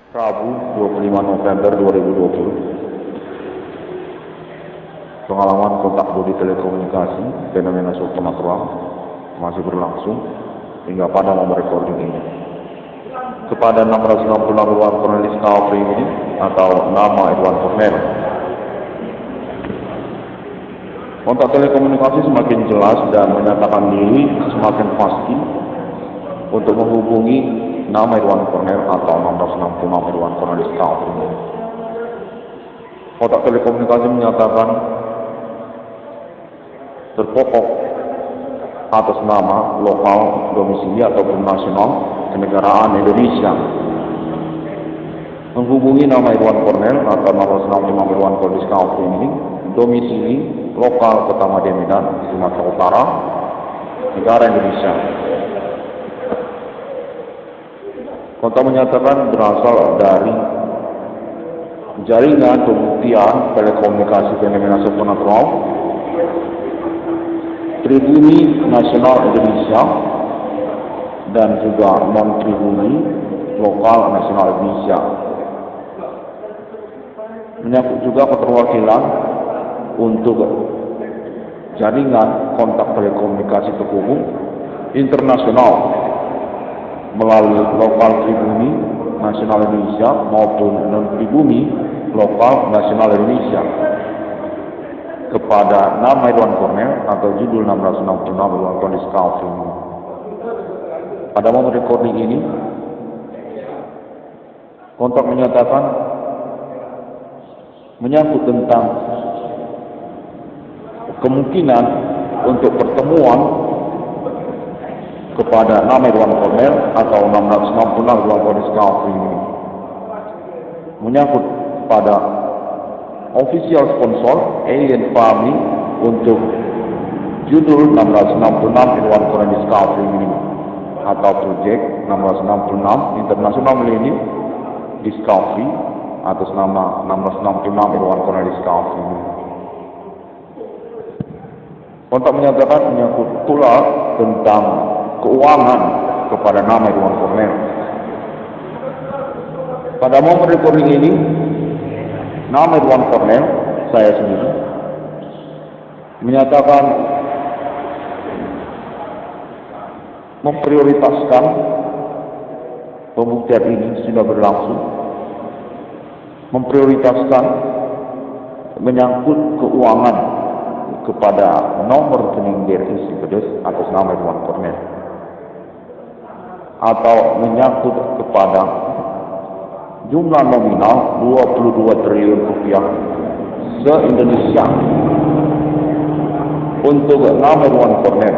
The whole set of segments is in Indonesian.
Rabu 25 November 2020. Pengalaman kontak bodi telekomunikasi fenomena supernatural masih berlangsung hingga pada momen recording ini. Kepada 666 Irwan Cornel Discovery ini atau nama Irwan Cornel, kontak telekomunikasi semakin jelas dan menyatakan diri semakin pasti untuk menghubungi nama Irwan Cornel atau 666 Irwan Cornel Discovery. Kontak telekomunikasi menyatakan terpokok atas nama lokal domisili ataupun nasional kenegaraan Indonesia. Menghubungi nama Irwan Cornel atau 666 Irwan Cornel Discovery ini domisili lokal Kota Medan, Sumatera Utara, negara Indonesia. Kontak menyatakan berasal dari jaringan pembuktian telekomunikasi fenomena supernatural Pribumi Nasional Indonesia dan juga non-pribumi lokal nasional Indonesia. Menyangkut juga keterwakilan untuk jaringan kontak telekomunikasi terhubung internasional melalui lokal pribumi nasional Indonesia maupun non-pribumi lokal nasional Indonesia kepada nama Irwan Cornel atau judul 666 Irwan Cornel Discovery. Pada momen recording ini, kontak menyatakan menyangkut tentang kemungkinan untuk pertemuan kepada nama Irwan Cornel atau 666 Irwan Cornel Discovery ini. Menyangkut pada official sponsor Alien Family untuk judul 666 Irwan Cornel Discovery ini atau Project 666 International Millennium Discovery atas nama 666 Irwan Cornel Discovery ini. Kontak menyatakan menyangkut pula tentang keuangan kepada nama Irwan Cornel. Pada momen recording ini, nama Irwan Cornel, saya sendiri, menyatakan memprioritaskan pembuktian ini sudah berlangsung, memprioritaskan menyangkut keuangan kepada nomor rekening BRI Sipedes atas nama Irwan Cornel, atau menyangkut kepada jumlah nominal 22 triliun rupiah se-Indonesia untuk nama Irwan Cornel,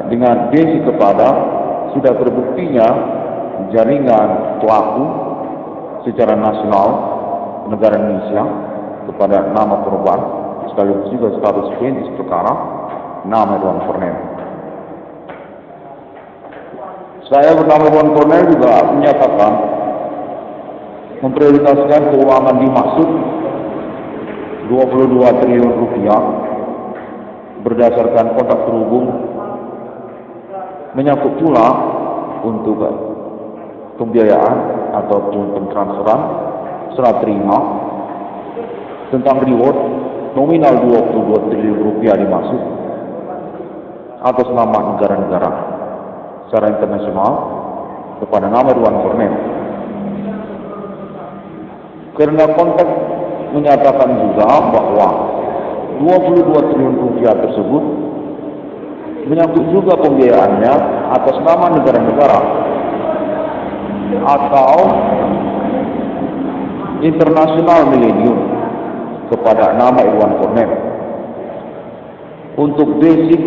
dengan base kepada sudah terbuktinya jaringan pelaku secara nasional negara Indonesia kepada nama korban sekaligus juga status klinis perkara nama Irwan Cornel. Saya bernama Irwan Cornel juga menyatakan memprioritaskan keuangan dimaksud 22 triliun rupiah berdasarkan kontak terhubung, menyangkut pula untuk pembiayaan ataupun pentransferan serah terima tentang reward nominal 22 triliun rupiah dimaksud atas nama negara-negara secara internasional kepada nama Irwan Cornel. Karena kontak menyatakan juga bahwa 22 triliun rupiah tersebut menyangkut juga pembiayaannya atas nama negara-negara atau internasional milenium kepada nama Irwan Cornel untuk basic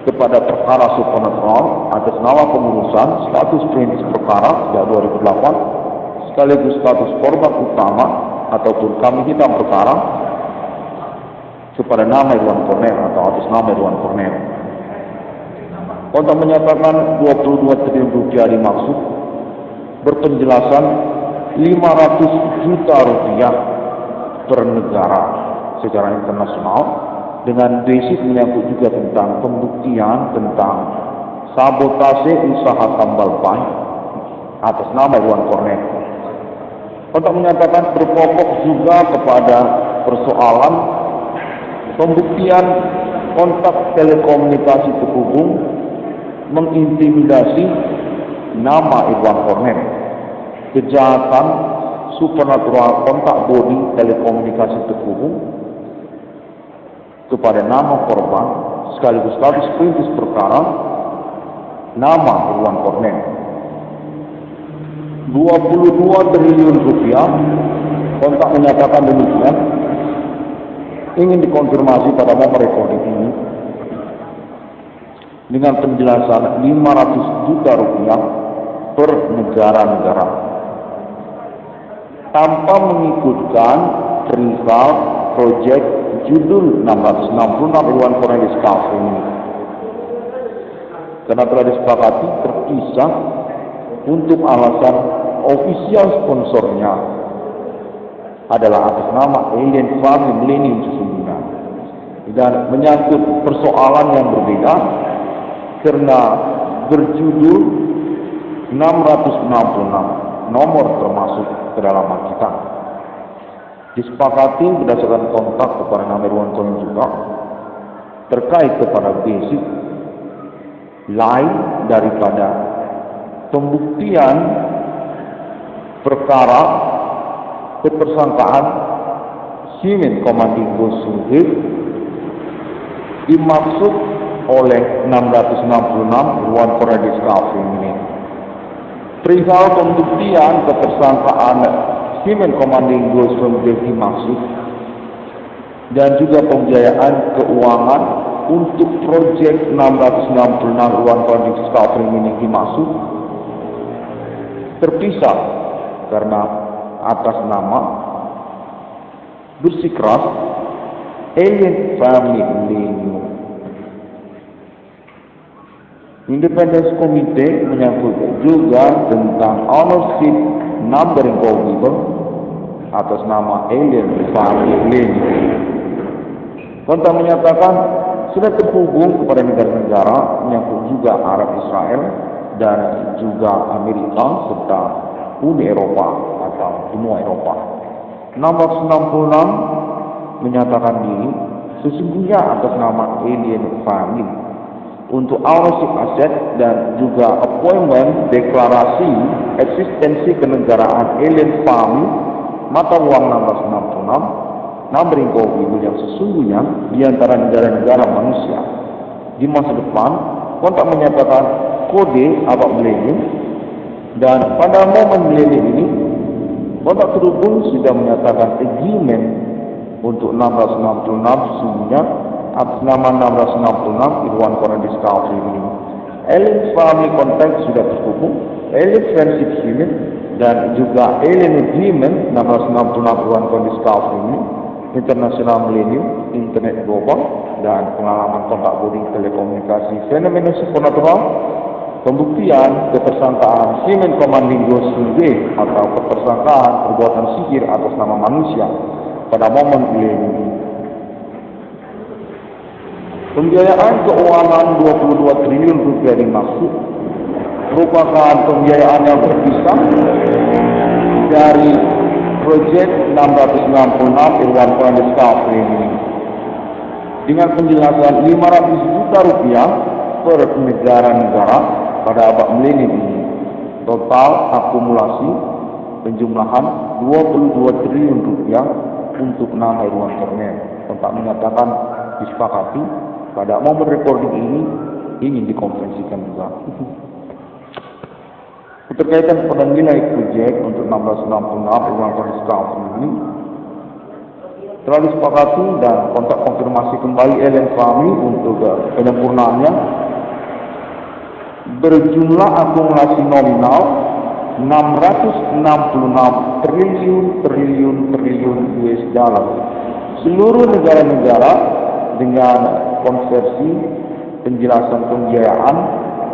kepada perkara supernatural atas nama pengurusan status prinsip perkara sejak 2008 sekaligus status korban utama ataupun kambing hitam perkara kepada nama Irwan Cornel atau atas nama Irwan Cornel. Kontak menyatakan 22 triliun rupiah dimaksud berpenjelasan 500 juta rupiah per negara secara internasional dengan basic menyangkut juga tentang pembuktian tentang sabotase usaha tambal ban atas nama Iwan Kornet. Kontak menyatakan berpokok juga kepada persoalan pembuktian kontak telekomunikasi terhubung mengintimidasi nama Iwan Kornet, kejahatan supernatural kontak body telekomunikasi terhubung kepada nama korban sekaligus status perintis perkara nama Iwan Kornet. 22 triliun rupiah, kontak menyatakan demikian, ingin dikonfirmasi pada momen recording ini dengan penjelasan 500 juta rupiah per negara-negara tanpa mengikutkan perihal proyek judul 666 Iwan Kornet Discovery ini, karena telah disepakati terpisah untuk alasan ofisial sponsornya adalah atas nama Alien Family Millennium sesungguhnya, dan menyangkut persoalan yang berbeda karena berjudul 666 nomor termasuk ke dalam kita. Disepakati berdasarkan kontak kepada nama Iwan Kornet juga terkait kepada basic lain daripada pembuktian perkara ketersangkaan Simen Komandingo Sungguh dimaksud oleh 666 Iwan Kornet Discovery ini. Perihal pembuktian ketersangkaan Simen Komandingo Sungguh dimaksud dan juga pembiayaan keuangan untuk proyek 666 Iwan Kornet Discovery ini dimaksud terpisah karena atas nama bersikeras Alien Family Millennium. Independence Committee menyangkut juga tentang ownership numbering code atas nama Alien Family Millennium. Kontak menyatakan sudah terhubung kepada negara-negara menyangkut juga Arab Israel dan juga Amerika serta Uni Eropa atau benua Eropa. 666 menyatakan diri sesungguhnya atas nama Alien Family untuk ownership aset dan juga appointment deklarasi eksistensi kenegaraan Alien Family mata uang 666 numbering code yang sesungguhnya di antara negara-negara manusia. Di masa depan, kontak menyatakan kode abad milenium, dan pada momen milenium ini, kontak terhubung sudah menyatakan agreement untuk 666 sesungguhnya atas nama 666 Iwan Kornet Discovery ini. Alien Family Contact sudah terhubung, Alien Friendship Agreement dan juga Alien Agreement 666 Iwan Kornet Discovery ini, International Millennium, Internet Global, dan pengalaman kontak body telekomunikasi fenomena supernatural, pembuktian ketersangkaan Simen Komandingo Sungguh atau ketersangkaan perbuatan sihir atas nama manusia pada momen milenium ini. Pembiayaan keuangan 22 triliun rupiah dimaksud merupakan pembiayaan yang terpisah dari proyek 666 Iwan Kornet Discovery ini dengan penjelasan 500 juta rupiah per negara-negara pada abad milenium ini. Total akumulasi penjumlahan 22 triliun rupiah untuk nama Iwan Kornet. Kontak menyatakan disepakati pada momen recording ini ingin dikonferensikan juga. Berkaitan pada nilai proyek untuk 1666 Iwan Kornet Discovery ini telah disepakati dan kontak konfirmasi kembali Alien Family untuk penyempurnaannya berjumlah akumulasi nominal 666 triliun US dollar. Seluruh negara-negara dengan konversi penjelasan pembiayaan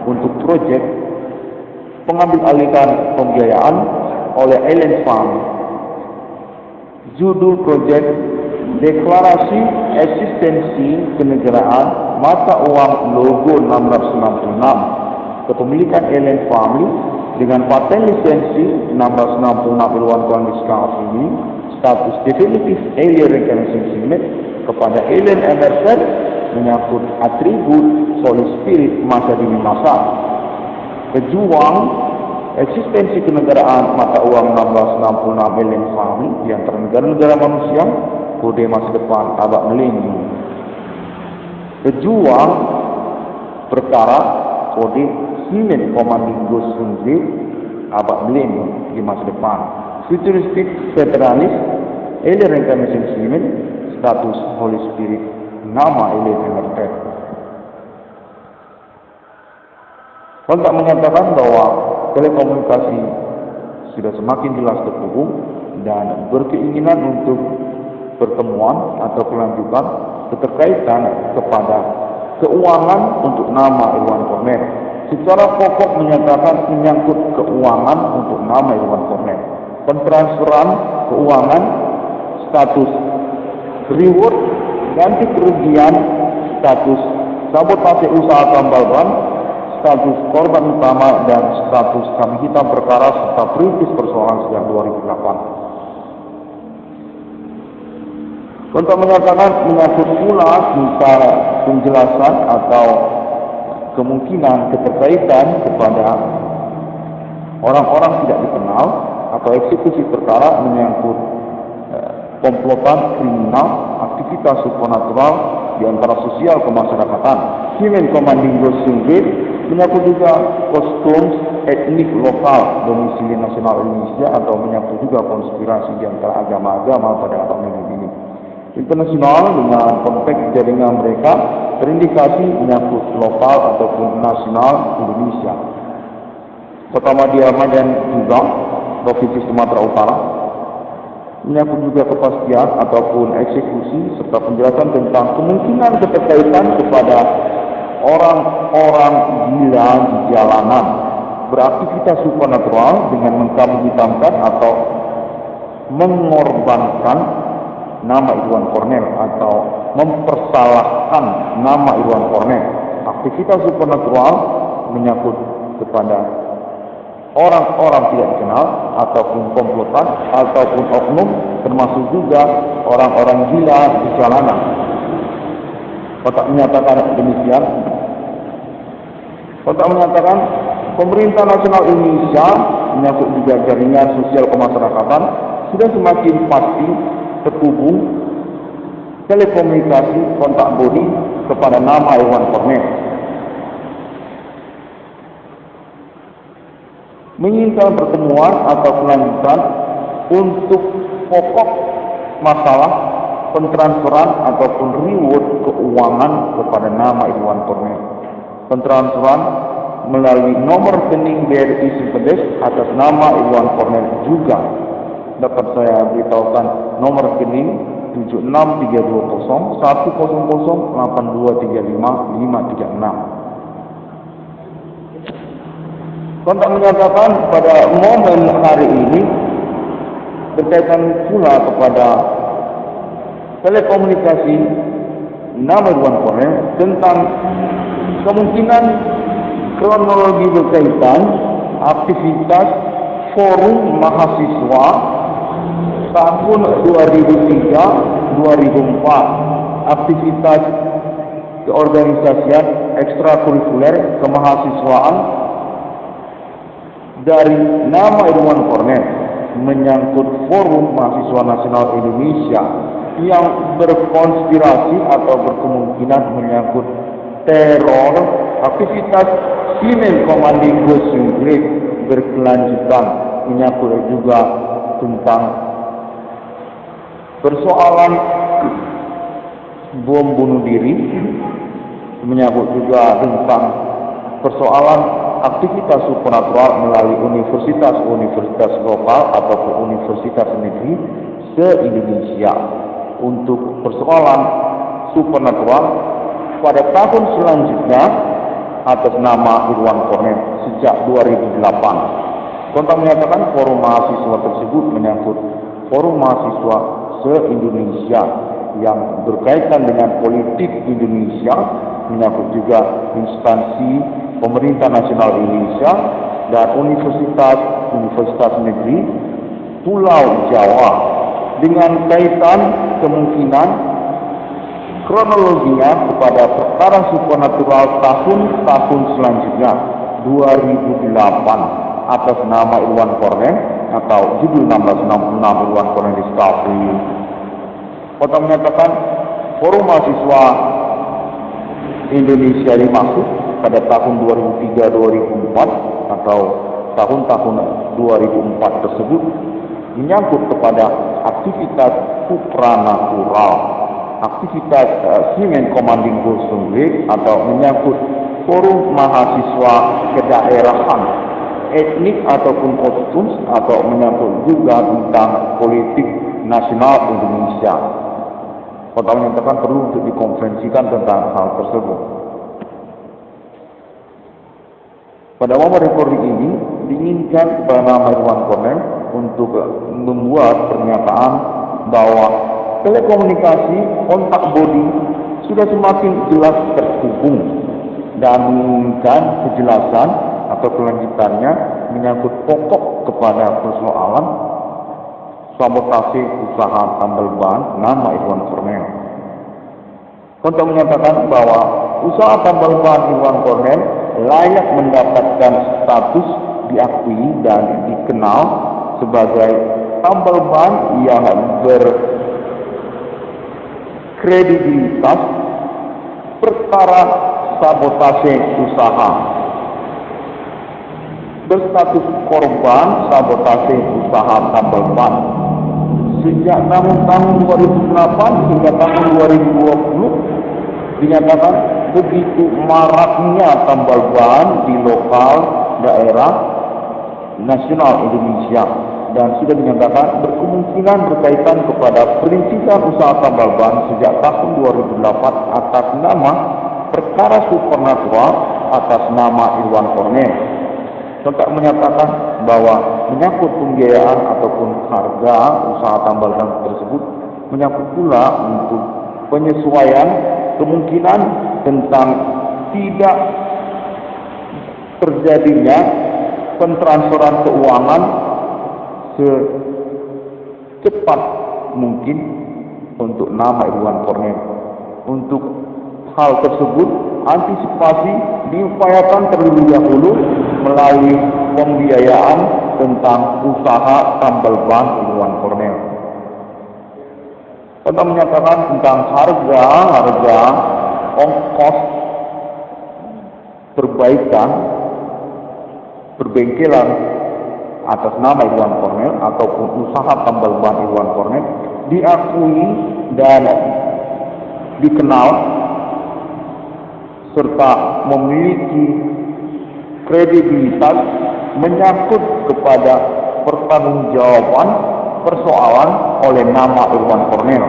untuk proyek pengambil alihan pembiayaan oleh Alien Family. Judul proyek deklarasi eksistensi kenegaraan mata uang logo 666 kepemilikan Alien Family dengan paten lisensi 666 Ilwan Koran ini, status definitif alien reconnaissance unit kepada alien emerson menyangkut atribut Holy Spirit masa dini masa. Pejuang eksistensi kenegaraan mata uang 1666 alien fahmi di antara negara-negara manusia, kode masa depan abad milenium. Pejuang perkara kode Human Commanding Ghost Unit abad milenium di masa depan. Futuristic Federalist alien reconnaissance unit, status Holy Spirit, nama alien emerson. Kontak menyatakan bahwa telekomunikasi sudah semakin jelas terhubung dan berkeinginan untuk pertemuan atau kelanjutan keterkaitan kepada keuangan untuk nama Irwan Kornet. Secara pokok menyatakan menyangkut keuangan untuk nama Irwan Kornet. Pentransferan keuangan, status reward, ganti kerugian, status sabotase usaha tambal ban, status korban utama, dan status kami hitam perkara serta perintis persoalan sejak 2008. Untuk menyatakan menyangkut pula tentang penjelasan atau kemungkinan keterkaitan kepada orang-orang tidak dikenal atau eksekusi perkara menyangkut komplotan kriminal, aktivitas supernatural di antara sosial kemasyarakatan, Human Commanding Ghost Unit, menyangkut juga kostum etnik lokal domisili nasional Indonesia atau menyangkut juga konspirasi di antara agama-agama pada abad milenium ini. Internasional dengan konteks jaringan mereka terindikasi menyangkut lokal ataupun nasional Indonesia. Kota Madiama dan juga Provinsi Sumatera Utara, menyangkut juga kepastian ataupun eksekusi serta penjelasan tentang kemungkinan keterkaitan kepada orang-orang gila di jalanan beraktivitas supernatural dengan mengkambing hitamkan atau mengorbankan nama Irwan Kornet atau mempersalahkan nama Irwan Kornet. Aktivitas supernatural menyangkut kepada orang-orang tidak dikenal ataupun komplotan ataupun oknum, termasuk juga orang-orang gila di jalanan. Kotak menyatakan demikian. Kotak menyatakan pemerintah nasional Indonesia menyangkut juga jaringan sosial kemasyarakatan sudah semakin pasti terhubung telekomunikasi kontak bodi kepada nama Irwan Kornet. Menginginkan pertemuan atau kelanjutan untuk pokok masalah pentransferan ataupun reward keuangan kepada nama Irwan Kornet. Pentransferan melalui nomor rekening BRI Simpedes atas nama Irwan Kornet juga dapat saya beritahukan nomor rekening 76320 100 8235 536. Kontak menyatakan pada momen hari ini berkaitan pula kepada telekomunikasi nama Irwan Kornet tentang kemungkinan kronologi berkaitan aktivitas forum mahasiswa tahun 2003-2004, aktivitas keorganisasian ekstrakurikuler kemahasiswaan dari nama Irwan Kornet menyangkut Forum Mahasiswa Nasional Indonesia yang berkonspirasi atau berkemungkinan menyangkut teror, aktivitas Human Commanding Ghost Unit berkelanjutan, menyangkut juga tentang persoalan bom bunuh diri, menyangkut juga tentang persoalan aktivitas supernatural melalui universitas-universitas lokal ataupun universitas negeri se-Indonesia untuk persoalan supernatural pada tahun selanjutnya atas nama Irwan Kornet sejak 2008. Kontak menyatakan forum mahasiswa tersebut menyangkut forum mahasiswa se-Indonesia yang berkaitan dengan politik Indonesia, menyangkut juga instansi pemerintah nasional Indonesia, dan Universitas Negeri Pulau Jawa dengan kaitan kemungkinan kronologinya kepada perkara supernatural tahun-tahun selanjutnya 2008 atas nama Irwan Cornell atau judul 1666 Irwan Cornell Discovery. Kota menyatakan Forum Mahasiswa Indonesia dimaksud pada tahun 2003-2004 atau tahun-tahun 2004 tersebut menyangkut kepada aktivitas supranatural, aktivitas Semen Commanding Gosong atau menyangkut forum mahasiswa kedaerahan, etnik ataupun kostum, atau menyangkut juga tentang politik nasional Indonesia. Kota menyatakan perlu untuk dikonferensikan tentang hal tersebut. Pada momen recording ini diinginkan kepada nama Irwan Cornell untuk membuat pernyataan bahwa telekomunikasi kontak body sudah semakin jelas terhubung dan menginginkan kejelasan atau kelanjutannya menyangkut pokok kepada persoalan sabotase usaha tambal ban nama Irwan Cornell. Kontak menyatakan bahwa usaha tambal ban Irwan Cornell layak mendapatkan status diakui dan dikenal sebagai tambal ban yang berkredibilitas perkara sabotase usaha, berstatus korban sabotase usaha tambal ban sejak tahun 2008 hingga tahun 2020 dinyatakan begitu maraknya tambal ban di lokal daerah nasional Indonesia dan sudah dinyatakan berkemungkinan berkaitan kepada perintisan usaha tambal ban sejak tahun 2008 atas nama perkara supernatural atas nama Irwan Cornell. Tetap menyatakan bahwa menyangkut pembiayaan ataupun harga usaha tambal ban tersebut menyangkut pula untuk penyesuaian kemungkinan tentang tidak terjadinya pentransferan keuangan secepat mungkin untuk nama Irwan Cornell. Untuk hal tersebut, antisipasi diupayakan terlebih dahulu melalui pembiayaan tentang usaha tambal ban Irwan Cornell. Kita menyatakan tentang harga ongkos perbaikan perbengkelan atas nama Irwan Cornell ataupun usaha tambal ban Irwan Cornell diakui dan dikenal serta memiliki kredibilitas menyangkut kepada pertanggungjawaban persoalan oleh nama Irwan Cornell.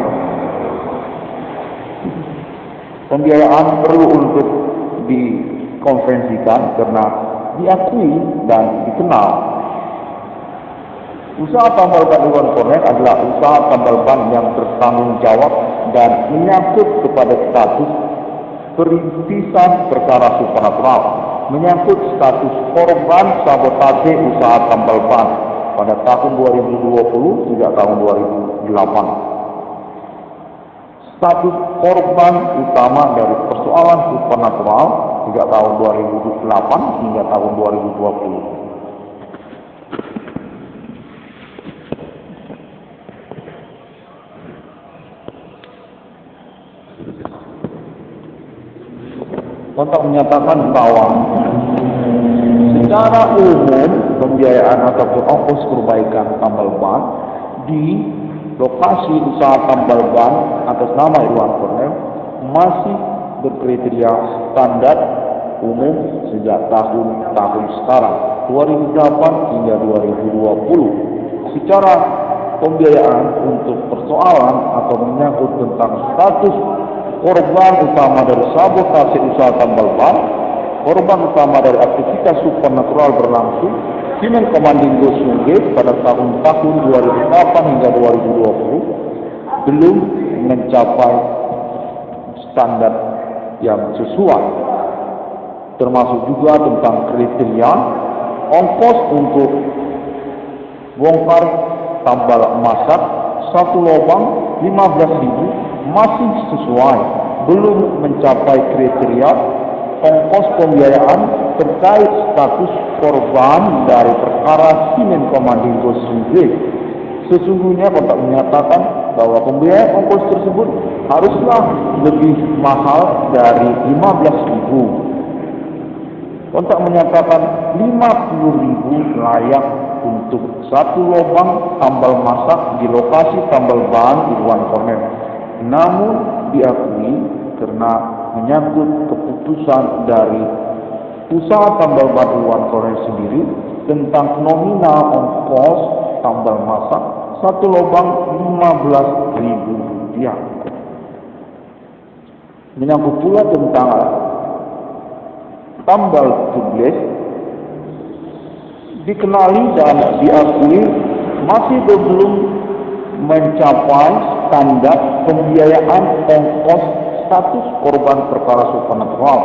Pembiayaan perlu untuk dikonferensikan karena diakui dan dikenal. Usaha tambal ban Irwan Cornell adalah usaha tambal ban yang bertanggung jawab dan menyangkut kepada status perintisan perkara supernatural, menyangkut status korban sabotase usaha tambal ban pada tahun 2020 sejak tahun 2008. Status korban utama dari persoalan supernatural sejak tahun 2008 hingga tahun 2020. Kontak menyatakan bahwa secara umum pembiayaan ataupun ongkos perbaikan tambal ban di lokasi usaha tambal ban atas nama Irwan Cornell masih berkriteria standar umum sejak tahun sekarang 2008 hingga 2020. Secara pembiayaan untuk persoalan atau menyangkut tentang status korban utama dari sabotase usaha tambal ban, korban utama dari aktivitas supernatural berlangsung Semen Commanding Gosong pada tahun-tahun 2008 hingga 2020 belum mencapai standar yang sesuai, termasuk juga tentang kriteria ongkos untuk bongkar tambal masak satu lubang 15.000 masih sesuai, belum mencapai kriteria ongkos pembiayaan terkait status korban dari perkara Simen Komandindo Sunggit. Sesungguhnya kontak menyatakan bahwa pembiayaan ongkos tersebut haruslah lebih mahal dari 15.000. Kontak menyatakan 50.000 layak untuk satu lubang tambal masak di lokasi tambal ban Irwan Corner. Namun diakui karena menyangkut keputusan dari usaha tambal ban Irwan Corner sendiri tentang nominal ongkos tambal masak satu lubang Rp15.000. Menyangkut pula tentang tambal tubeless, dikenali dan diakui masih belum mencapai standar pembiayaan ongkos status korban perkara supranatural.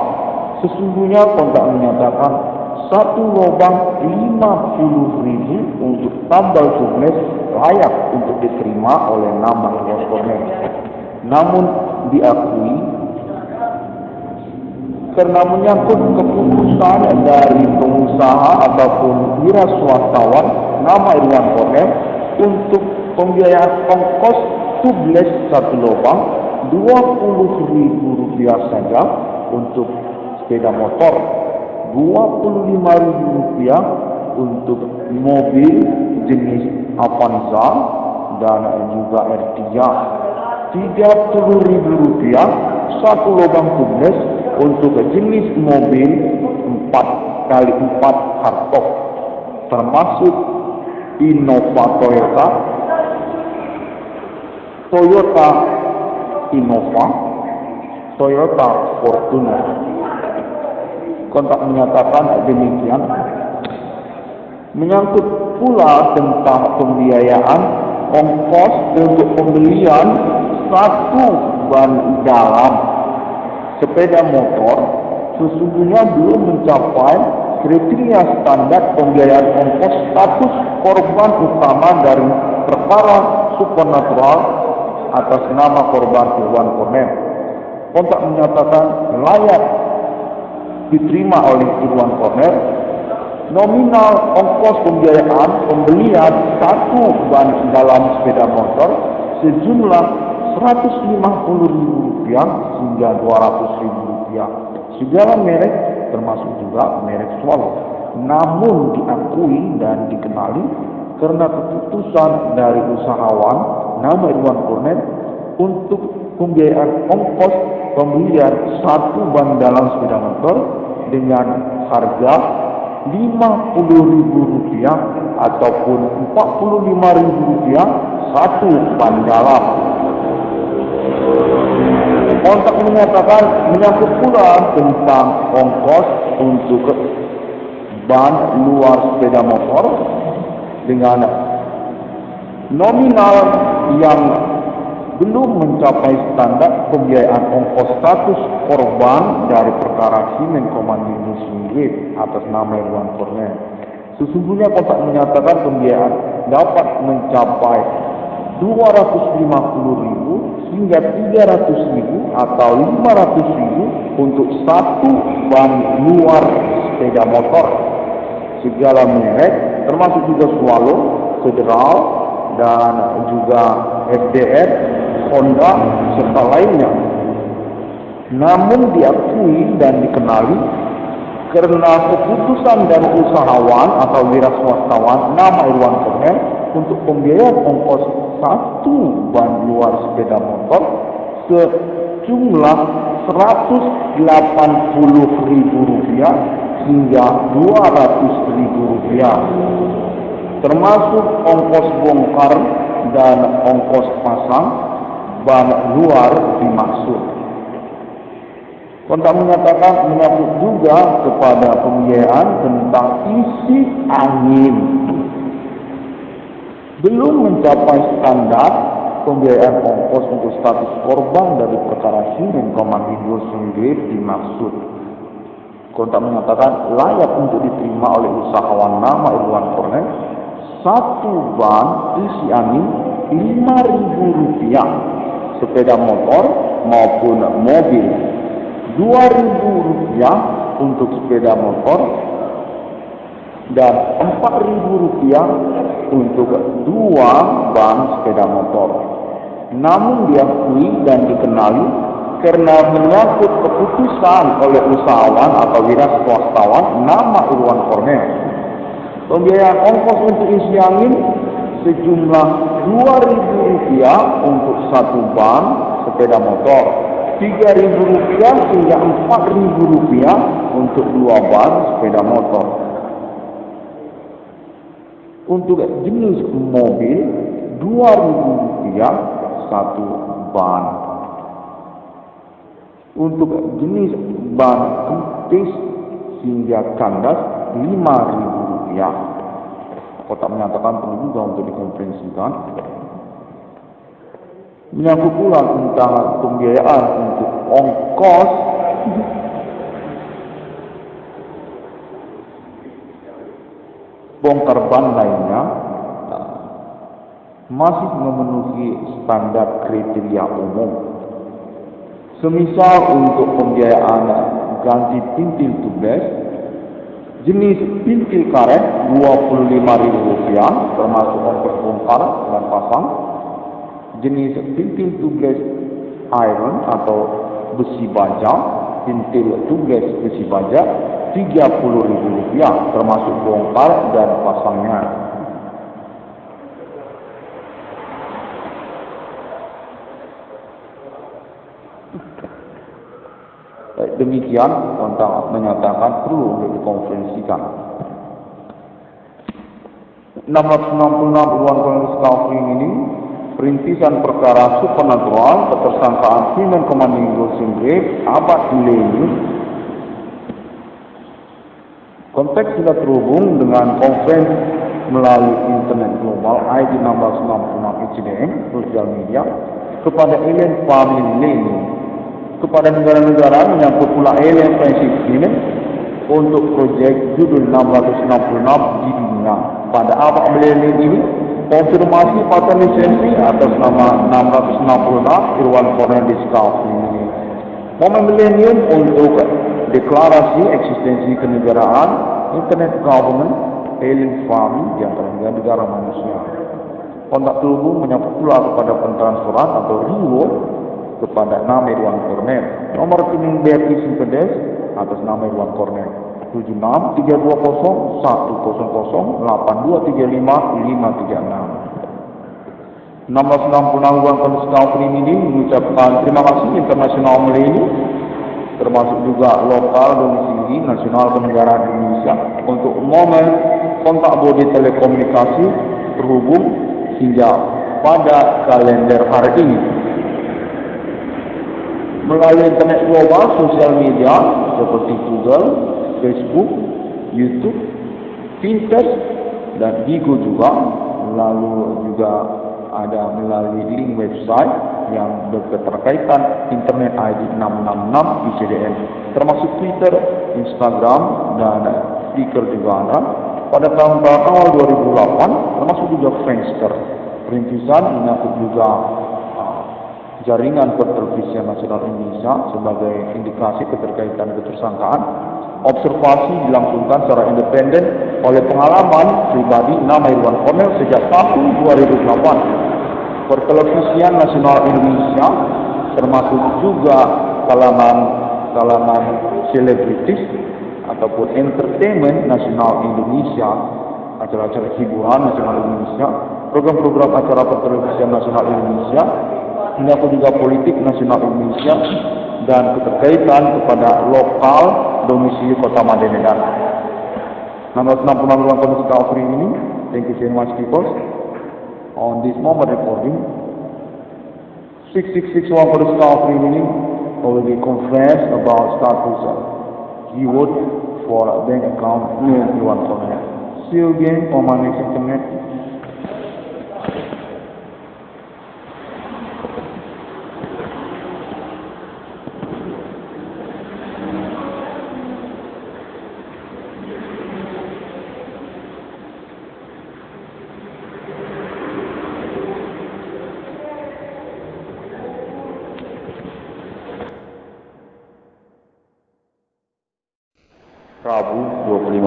Sesungguhnya kontak menyatakan satu lubang 50.000 untuk tambal tubeless layak untuk diterima oleh nama Irwan Corner. Namun diakui karena menyangkut keputusan dari pengusaha ataupun wira swastawan nama Irwan Corner untuk pembiayaan ongkos tubeless satu lubang Rp20.000 saja, untuk sepeda motor Rp25.000 untuk mobil jenis Avanza dan juga R3, Rp30.000 satu lubang tubeless untuk jenis mobil 4x4 hardtop termasuk Innova Toyota Innova, Toyota Fortuner. Kontak menyatakan demikian. Menyangkut pula tentang pembiayaan ongkos untuk pembelian satu ban dalam sepeda motor, sesungguhnya belum mencapai kriteria standar pembiayaan ongkos status korban utama dari perkara supranatural atas nama korban Irwan Corner. Kontak menyatakan layak diterima oleh Irwan Corner nominal ongkos pembiayaan pembelian satu ban dalam sepeda motor sejumlah Rp150.000 hingga Rp200.000. Segala merek termasuk juga merek Swallow. Namun diakui dan dikenali karena keputusan dari usahawan nama Irwan Corner untuk pembiayaan ongkos pembelian satu ban dalam sepeda motor dengan harga Rp50.000 ataupun Rp45.000 satu ban dalam. Kontak menyatakan menyangkut pula tentang ongkos untuk ban luar sepeda motor dengan nominal yang belum mencapai standar pembiayaan ongkos status korban dari perkara Simen Komandindo Sunggit atas nama Irwan Corner. Sesungguhnya kontak menyatakan pembiayaan dapat mencapai Rp250.000 hingga Rp300.000 atau Rp500.000 untuk satu ban luar sepeda motor. Segala merek termasuk juga Swallow, Federal dan juga FDR, Honda serta lainnya. Namun diakui dan dikenali karena keputusan dari usahawan atau wira swastawan nama Irwan Corner untuk pembiayaan ongkos satu ban luar sepeda motor sejumlah Rp180.000 hingga Rp200.000, termasuk ongkos bongkar dan ongkos pasang ban luar dimaksud. Kontak menyatakan menyangkut juga kepada pembiayaan tentang isi angin belum mencapai standar pembiayaan ongkos untuk status korban dari perkara Simen Komandindo Sunggit dimaksud. Kontak menyatakan layak untuk diterima oleh usahawan nama Irwan Cornel. Satu ban isi angin Rp5.000, sepeda motor maupun mobil Rp2.000 untuk sepeda motor dan Rp4.000 untuk 2 ban sepeda motor. Namun diakui dan dikenali karena menyangkut keputusan oleh usahawan atau wira swastawan nama Irwan Cornel. Pembiayaan ongkos untuk isi angin sejumlah Rp2.000 untuk 1 ban sepeda motor, Rp3.000 hingga Rp4.000 untuk 2 ban sepeda motor. Untuk jenis mobil Rp2.000 1 ban. Untuk jenis ban kempis hingga kandas Rp5.000. Kotak menyatakan perlu juga untuk dikonferensikan. Menyangkut pula tentang pembiayaan untuk ongkos bongkar ban lainnya masih memenuhi standar kriteria umum. Semisal untuk pembiayaan ganti pintil tubles jenis pintil karet Rp25.000 termasuk ongkos bongkar dan pasang. Jenis pintil tubles iron atau besi baja, pintil tubles besi baja Rp30.000 termasuk bongkar dan pasangnya. Demikian kontak menyatakan perlu untuk dikonferensikan. 666 Irwan Cornel Skafring ini perintisan perkara supernatural ketersangkaan Human Commanding Ghost Grave abad milenium. Konteks sudah terhubung dengan konferensi melalui internet global ID 1666 ICDM sosial media kepada alien family milenium, kepada negara-negara menyangkut pula alien friendship agreement untuk proyek judul 666 di dunia. Pada abad milenium ini, konfirmasi paten lisensi atas nama 666 Irwan Cornel Skafring ini. Momen milenium untuk deklarasi eksistensi kenegaraan, internet government, alien farming di antara negara manusia. Kontak terhubung menyangkut pula kepada pentransferan atau reward kepada nama Irwan Cornel. Nomor rekening BRI Simpedes atas nama Irwan Cornel 763201008235 536. 1666 Irwan Cornel Skafring ini mengucapkan terima kasih internasional milenium termasuk juga lokal domisili nasional kenegaraan Indonesia untuk momen kontak bodi telekomunikasi terhubung hingga pada kalender hari ini. Melalui internet global, sosial media seperti Google, Facebook, YouTube, Pinterest, dan Bigo juga. Lalu juga ada melalui link website yang berketerkaitan internet ID 666 ICDM, termasuk Twitter, Instagram, dan Flickr juga ada. Pada tanggal 2008, termasuk juga Friendster. Perintisan menyangkut juga jaringan pertelevisian nasional Indonesia sebagai indikasi keterkaitan ketersangkaan. Observasi dilangsungkan secara independen oleh pengalaman pribadi nama Irwan Cornel sejak tahun 2008. Pertelevisian nasional Indonesia termasuk juga kalangan selebritis ataupun entertainment nasional Indonesia, acara-acara hiburan nasional Indonesia, program-program acara pertelevisian nasional Indonesia, menyangkut juga politik nasional Indonesia dan keterkaitan kepada lokal domisili Kota Medan. 666 Irwan Cornel Skafring ini, thank you very much people. On this moment recording, 666 Irwan Cornel Skafring ini already confessed about status keyword for bank account name Irwan Cornel. See you again on my next internet.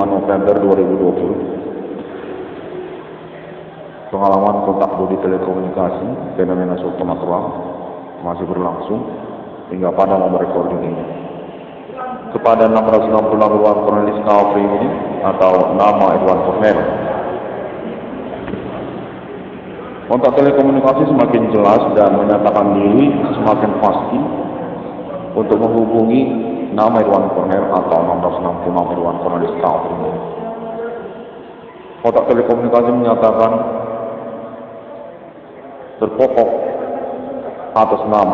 November 2020. Pengalaman kontak bodi telekomunikasi fenomena supernatural masih berlangsung hingga pada momen recording ini. Kepada 666 Edward Cornelis Calvary ini atau nama Edward Cornel, kontak telekomunikasi semakin jelas dan menyatakan diri semakin pasti untuk menghubungi nama Edward Cornel atau 666 Edward Cornelis Calvary ini. Kontak telekomunikasi menyatakan terpokok atas nama